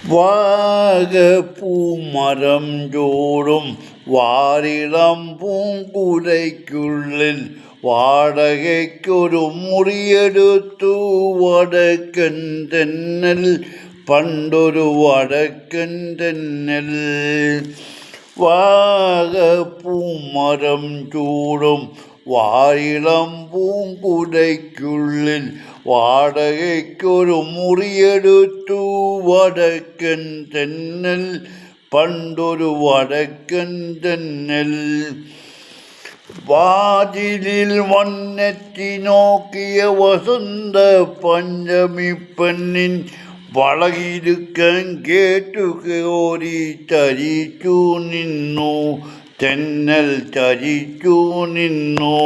വാഗപ്പൂമരം ചോടും വാരിളം പൂങ്കുലയ്ക്കുള്ളിൽ വാടകയ്ക്കൊരു മുറിയെടുത്തു വടക്കൻ തെന്നൽ. പണ്ടൊരു വടക്കൻ തെന്നൽ. വാഗപ്പൂമരം ചൂടും വാരിളം പൂങ്കുലയ്ക്കുള്ളിൽ വാടകയ്ക്കൊരു മുറിയെടുത്തു വടക്കൻ തെന്നൽ. പണ്ടൊരു വടക്കൻ തെന്നൽ. വാതിലിൽ വന്നെത്തി നോക്കിയ വസന്ത പഞ്ചമി പെണ്ണിൻ വളകിരുക്കാൻ കേട്ടു കേറി തരിച്ചു നിന്നു. തെന്നൽ തരിച്ചു നിന്നു.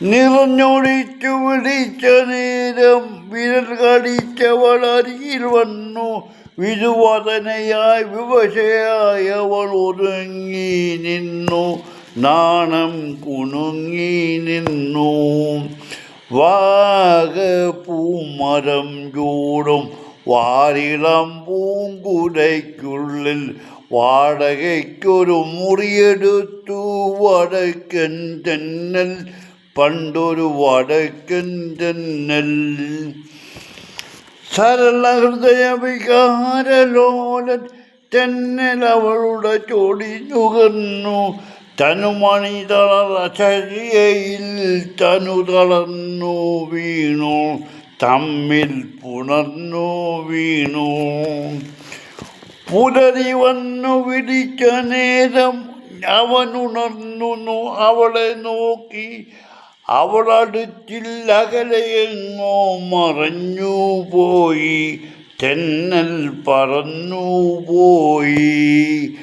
നിറഞ്ഞൊടിച്ചു വിളിച്ച നേരം വിരൽ കടിച്ചവൾ അരികിൽ വന്നു. വിധുവദനയായി വിവശയായി അവൾ ഒതുങ്ങി നിന്നു. നാണം കുണുങ്ങി നിന്നു. വാഗപ്പൂമരം ചൂടും വാരിളം പൂങ്കുലയ്ക്കുള്ളിൽ വാടകയ്ക്കൊരു മുറിയെടുത്തു വടക്കൻ തെന്നൽ. പണ്ടൊരു വടക്കൻ തെന്നൽ. സരളഹൃദയ വികാരലോലൻ തെന്നൽ അവളുടെ ചൊടിഞ്ഞുകർന്നു. തനുമണി തളർച്ചയിൽ തനു തളർന്നു വീണു. തമ്മിൽ പുണർന്നു വീണു. പുലരി വന്നു വിളിച്ച നേരം അവനുണർന്നു അവളെ നോക്കി. അവളടുത്തിൽ അകലെയെങ്ങോ മറഞ്ഞു പോയി. തെന്നൽ പറന്നു പോയി.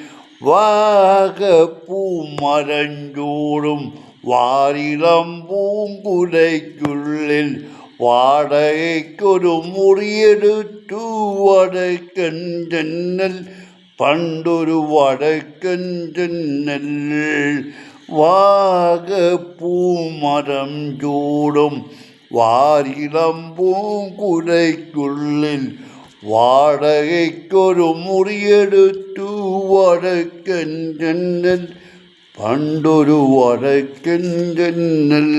വാഗപ്പൂമരം ചൂടും വാരിളം പൂങ്കുലയ്ക്കുള്ളിൽ വാടകയ്ക്കൊരു മുറിയെടുത്തു വടക്കൻ തെന്നൽ. പണ്ടൊരു വടക്കൻ തെന്നൽ. വാഗപ്പൂമരം ചൂടും വാരിളം പൂങ്കുലയ്ക്കുള്ളിൽ വാടകയ്ക്കൊരു മുറിയെടുത്തു വടക്കൻ തെന്നൽ. പണ്ടൊരു വടക്കൻ തെന്നൽ.